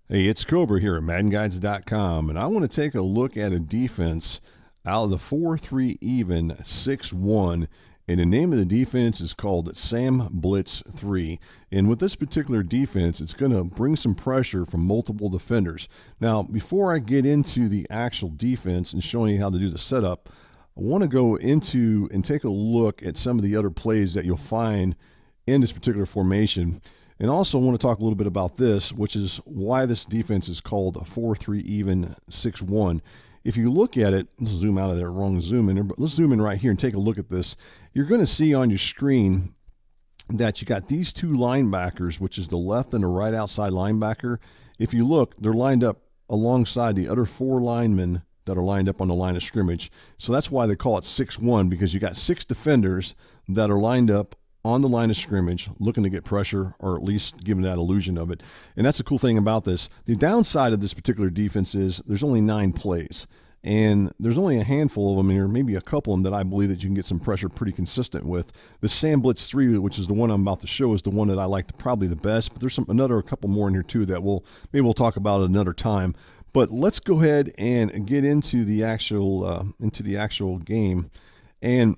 Hey, it's Cobra here at MaddenGuides.com, and I want to take a look at a defense out of the 4-3 even 6-1, and the name of the defense is called Sam Blitz 3. And with this particular defense, it's going to bring some pressure from multiple defenders. Now, before I get into the actual defense and showing you how to do the setup, I want to go into and take a look at some of the other plays that you'll find in this particular formation. And also want to talk a little bit about this, which is why this defense is called a 4-3 even 6-1. If you look at it, let's zoom out of there, wrong zoom in there, but let's zoom in right here and take a look at this. You're going to see on your screen that you got these two linebackers, which is the left and the right outside linebacker. If you look, they're lined up alongside the other four linemen that are lined up on the line of scrimmage. So that's why they call it 6-1, because you got six defenders that are lined up on the line of scrimmage, looking to get pressure, or at least giving that illusion of it. And that's the cool thing about this. The downside of this particular defense is there's only 9 plays, and there's only a handful of them here, maybe a couple of them, that I believe that you can get some pressure pretty consistent with. The Sam Blitz 3, which is the one I'm about to show, is the one that I like probably the best, but there's a couple more in here too that maybe we'll talk about at another time. But let's go ahead and get into the actual game. And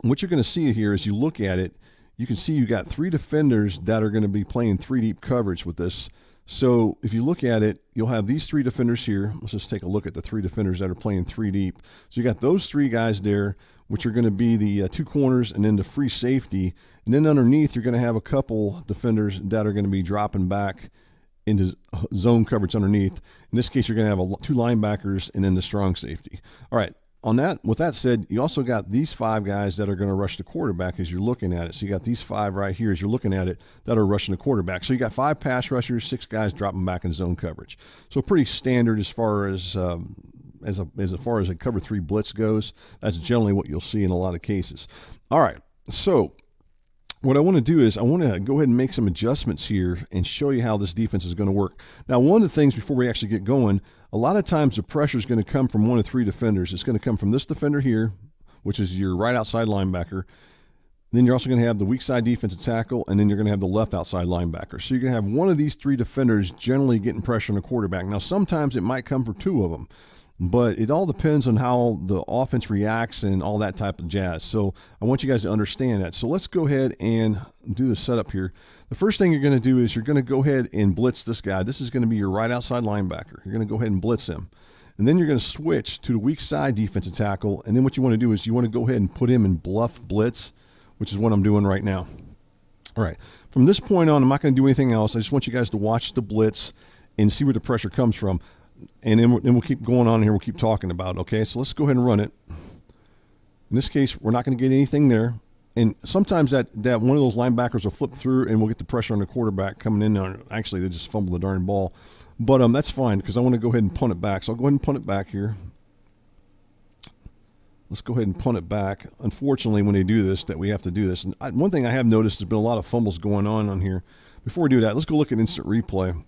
what you're going to see here as you look at it, you can see you got 3 defenders that are going to be playing 3 deep coverage with this. So if you look at it, you'll have these 3 defenders here. Let's just take a look at the 3 defenders that are playing 3 deep. So you got those 3 guys there, which are going to be the 2 corners and then the free safety. And then underneath, you're going to have a couple defenders that are going to be dropping back into zone coverage underneath. In this case, you're going to have 2 linebackers and then the strong safety. All right. With that said, you also got these 5 guys that are going to rush the quarterback as you're looking at it. So you got these 5 right here as you're looking at it that are rushing the quarterback. So you got 5 pass rushers, 6 guys dropping back in zone coverage. So pretty standard as far as far as a cover 3 blitz goes. That's generally what you'll see in a lot of cases. All right, so what I want to do is I want to go ahead and make some adjustments here and show you how this defense is going to work. Now, one of the things before we actually get going, a lot of times the pressure is going to come from one of 3 defenders. It's going to come from this defender here, which is your right outside linebacker. Then you're also going to have the weak side defensive tackle, and then you're going to have the left outside linebacker. So you're going to have one of these 3 defenders generally getting pressure on the quarterback. Now, sometimes it might come from 2 of them, but it all depends on how the offense reacts and all that type of jazz. So I want you guys to understand that. So let's go ahead and do the setup here. The first thing you're going to do is you're going to go ahead and blitz this guy. This is going to be your right outside linebacker. You're going to go ahead and blitz him. And then you're going to switch to the weak side defensive tackle. And then what you want to do is you want to go ahead and put him in bluff blitz, which is what I'm doing right now. All right. From this point on, I'm not going to do anything else. I just want you guys to watch the blitz and see where the pressure comes from. And then we'll keep going on here. We'll keep talking about it, okay? So let's go ahead and run it. In this case, we're not going to get anything there. And sometimes that one of those linebackers will flip through and we'll get the pressure on the quarterback coming in there. Actually, they just fumble the darn ball. But that's fine because I want to go ahead and punt it back. So I'll go ahead and punt it back here. Let's go ahead and punt it back. Unfortunately, when they do this, that we have to do this. And one thing I have noticed, there's been a lot of fumbles going on here. Before we do that, let's go look at instant replay.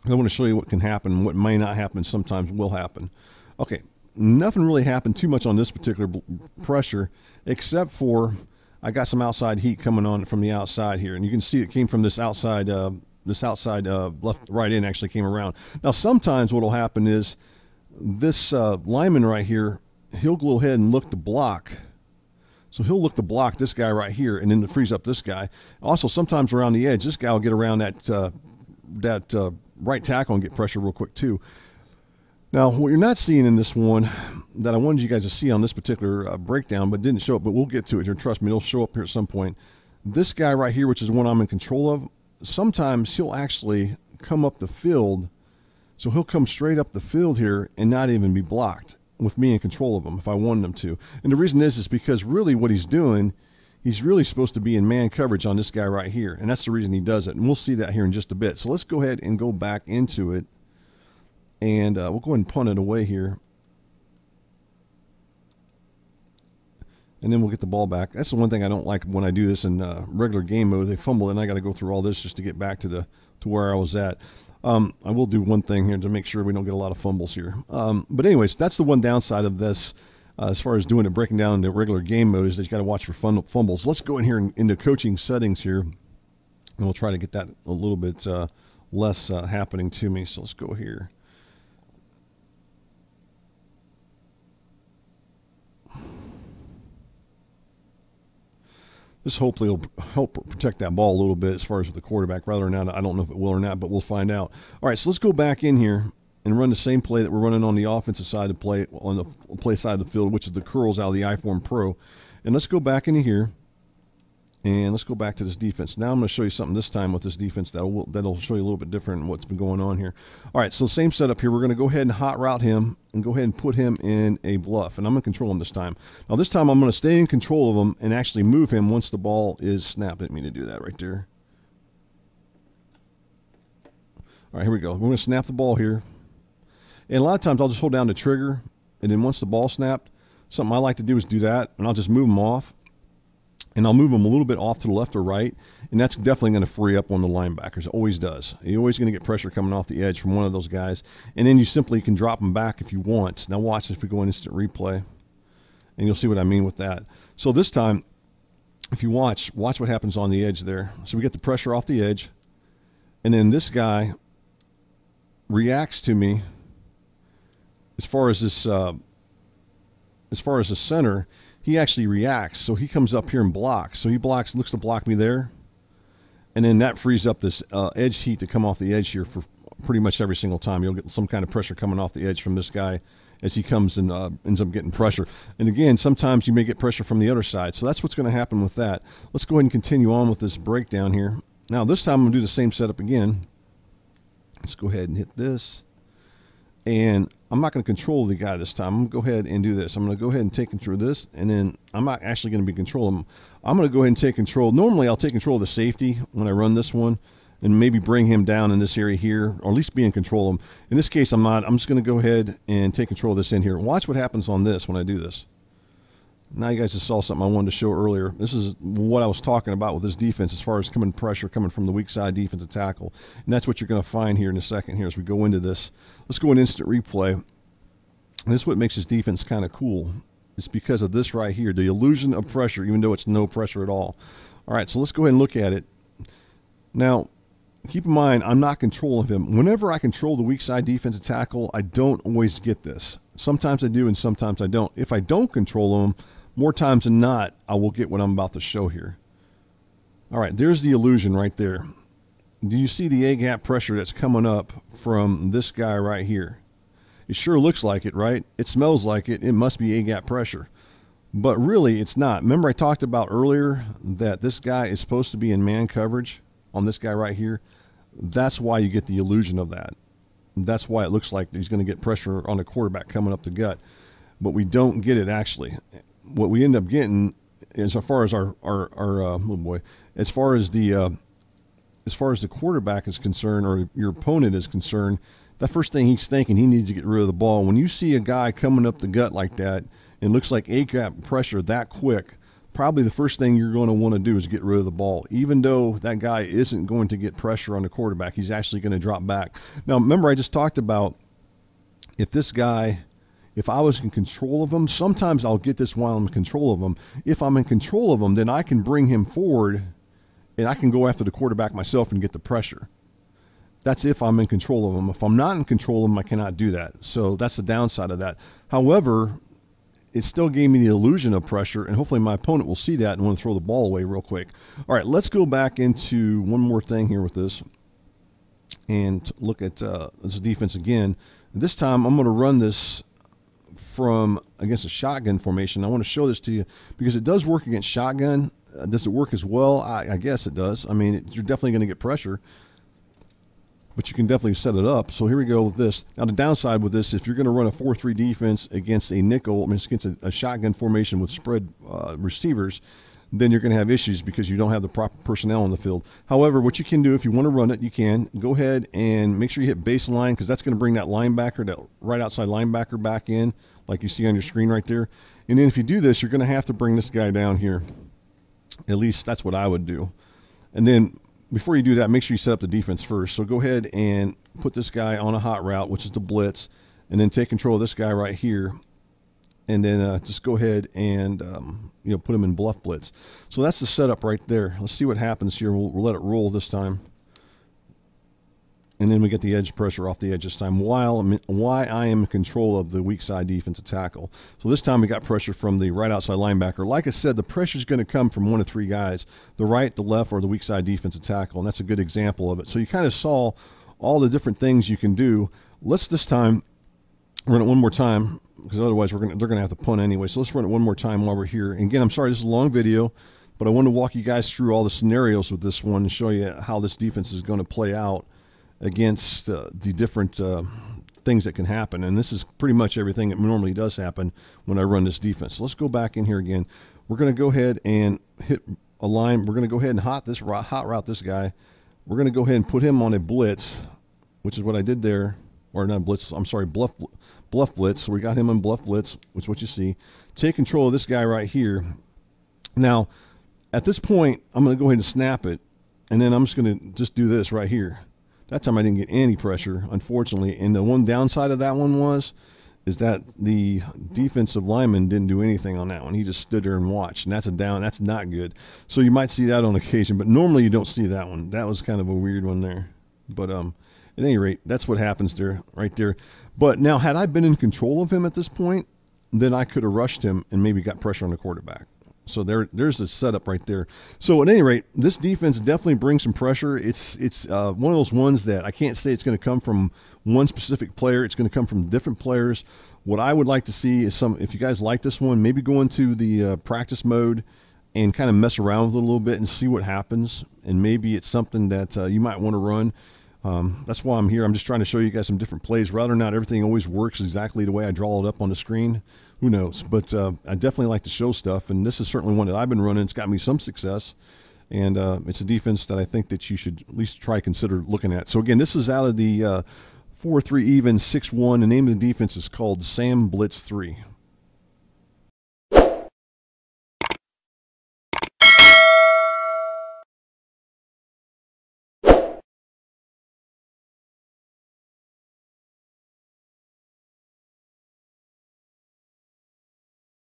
I want to show you what can happen, what may not happen, sometimes will happen. Okay, nothing really happened too much on this particular pressure, except for I got some outside heat coming on from the outside here, and you can see it came from this outside left right in actually came around. Now sometimes what will happen is this lineman right here, he'll go ahead and look to block. So he'll look to block this guy right here, and then to freeze up this guy. Also, sometimes around the edge, this guy will get around that right tackle and get pressure real quick too. Now, what you're not seeing in this one that I wanted you guys to see on this particular breakdown, but didn't show up, but we'll get to it here. Trust me, it'll show up here at some point. This guy right here, which is the one I'm in control of, sometimes he'll actually come up the field. So he'll come straight up the field here and not even be blocked with me in control of him if I wanted him to. And the reason is because really what he's doing, he's really supposed to be in man coverage on this guy right here, and that's the reason he does it. And we'll see that here in just a bit. So let's go ahead and go back into it, and we'll go ahead and punt it away here. And then we'll get the ball back. That's the one thing I don't like when I do this in regular game mode. They fumble, and I got to go through all this just to get back to where I was at. I will do one thing here to make sure we don't get a lot of fumbles here. But anyways, that's the one downside of this. As far as doing it, breaking down into regular game mode, is that you got to watch for fumbles. Let's go in here into coaching settings here, and we'll try to get that a little bit less happening to me. So let's go here. This hopefully will help protect that ball a little bit as far as with the quarterback. Rather than not, I don't know if it will or not, but we'll find out. All right, so let's go back in here and run the same play that we're running on the offensive side of the play, on the play side of the field, which is the curls out of the iForm Pro. And let's go back into here, and let's go back to this defense. Now I'm going to show you something this time with this defense that'll show you a little bit different what's been going on here. All right, so same setup here. We're going to go ahead and hot route him and go ahead and put him in a bluff, and I'm going to control him this time. Now this time I'm going to stay in control of him and actually move him once the ball is snapped. I didn't mean to do that right there. All right, here we go. We're going to snap the ball here. And a lot of times I'll just hold down the trigger, and then once the ball snapped, something I like to do is do that, and I'll just move them off. And I'll move them a little bit off to the left or right, and that's definitely going to free up one of the linebackers. It always does. You're always going to get pressure coming off the edge from one of those guys, and then you simply can drop them back if you want. Now watch if we go in instant replay, and you'll see what I mean with that. So this time, if you watch what happens on the edge there. So we get the pressure off the edge, and then this guy reacts to me as far as this the center. He actually reacts, so he comes up here and blocks. So he looks to block me there, and then that frees up this edge heat to come off the edge here for pretty much every single time. You'll get some kind of pressure coming off the edge from this guy as he comes and ends up getting pressure. And again, sometimes you may get pressure from the other side, so that's what's going to happen with that. Let's go ahead and continue on with this breakdown here. Now this time I'm going to do the same setup again. Let's go ahead and hit this. And I'm not going to control the guy this time. I'm going to go ahead and do this. I'm going to go ahead and take control of this, and then I'm not actually going to be controlling him. I'm going to go ahead and take control. Normally, I'll take control of the safety when I run this one and maybe bring him down in this area here, or at least be in control of him. In this case, I'm not. I'm just going to go ahead and take control of this in here. Watch what happens on this when I do this. Now you guys just saw something I wanted to show earlier. This is what I was talking about with this defense as far as pressure coming from the weak side defensive tackle. And that's what you're going to find here in a second here as we go into this. Let's go in instant replay. And this is what makes this defense kind of cool. It's because of this right here, the illusion of pressure, even though it's no pressure at all. All right, so let's go ahead and look at it. Now, keep in mind, I'm not controlling him. Whenever I control the weak side defensive tackle, I don't always get this. Sometimes I do and sometimes I don't. If I don't control him, more times than not, I will get what I'm about to show here. All right, there's the illusion right there. Do you see the A-gap pressure that's coming up from this guy right here? It sure looks like it, right? It smells like it. It must be A-gap pressure. But really, it's not. Remember I talked about earlier that this guy is supposed to be in man coverage on this guy right here? That's why you get the illusion of that. That's why it looks like he's going to get pressure on the quarterback coming up the gut. But we don't get it actually. What we end up getting is, as far as as far as the quarterback is concerned, or your opponent is concerned, that first thing he's thinking, he needs to get rid of the ball. When you see a guy coming up the gut like that, and it looks like A-gap pressure that quick, probably the first thing you're going to want to do is get rid of the ball. Even though that guy isn't going to get pressure on the quarterback, he's actually going to drop back. Now, remember I just talked about if I was in control of him, sometimes I'll get this while I'm in control of him. If I'm in control of him, then I can bring him forward and I can go after the quarterback myself and get the pressure. That's if I'm in control of him. If I'm not in control of him, I cannot do that. So that's the downside of that. However, it still gave me the illusion of pressure, and hopefully my opponent will see that and want to throw the ball away real quick. All right, let's go back into one more thing here with this and look at this defense again. This time I'm going to run this from against a shotgun formation. I want to show this to you because it does work against shotgun. Does it work as well? I guess it does. I mean, you're definitely going to get pressure, but you can definitely set it up. So here we go with this. Now the downside with this, if you're going to run a 4-3 defense against a nickel, I mean, against a shotgun formation with spread receivers, then you're going to have issues because you don't have the proper personnel on the field. However, what you can do if you want to run it, you can go ahead and make sure you hit baseline, because that's going to bring that linebacker, that right outside linebacker, back in like you see on your screen right there. And then if you do this, you're going to have to bring this guy down here. At least that's what I would do. And then before you do that, make sure you set up the defense first. So go ahead and put this guy on a hot route, which is the blitz, and then take control of this guy right here. And then just go ahead and put him in bluff blitz. So that's the setup right there. Let's see what happens here. We'll let it roll this time. And then we get the edge pressure off the edge this time while I am in control of the weak side defensive tackle. So this time we got pressure from the right outside linebacker. Like I said, the pressure is going to come from one of three guys, the right, the left, or the weak side defensive tackle, and that's a good example of it. So you kind of saw all the different things you can do. Let's this time run it one more time, because otherwise they're going to have to punt anyway. So let's run it one more time while we're here. And again, I'm sorry, this is a long video, but I want to walk you guys through all the scenarios with this one and show you how this defense is going to play out against the different things that can happen. And this is pretty much everything that normally does happen when I run this defense. So let's go back in here again. We're going to go ahead and hit a line. We're going to go ahead and hot route this guy. We're going to go ahead and put him on a blitz, which is what I did there. Or not blitz, I'm sorry, bluff blitz. So we got him on bluff blitz, which is what you see. Take control of this guy right here. Now, at this point, I'm going to go ahead and snap it, and then I'm just going to just do this right here. That time I didn't get any pressure, unfortunately. And the one downside of that one is that the defensive lineman didn't do anything on that one. He just stood there and watched, and that's a down. That's not good. So you might see that on occasion, but normally you don't see that one. That was kind of a weird one there. But at any rate, that's what happens there, right there. But now, had I been in control of him at this point, then I could have rushed him and maybe got pressure on the quarterback. So there's a setup right there. So at any rate, this defense definitely brings some pressure. It's one of those ones that I can't say it's going to come from one specific player. It's going to come from different players. What I would like to see is if you guys like this one, maybe go into the practice mode and kind of mess around with it a little bit and see what happens. And maybe it's something that you might want to run. That's why I'm here. I'm just trying to show you guys some different plays. Rather not everything always works exactly the way I draw it up on the screen. Who knows? But I definitely like to show stuff, and this is certainly one that I've been running. It's got me some success, and it's a defense that I think that you should at least try to consider looking at. So again, this is out of the 4-3 even 6-1. The name of the defense is called Sam Blitz 3.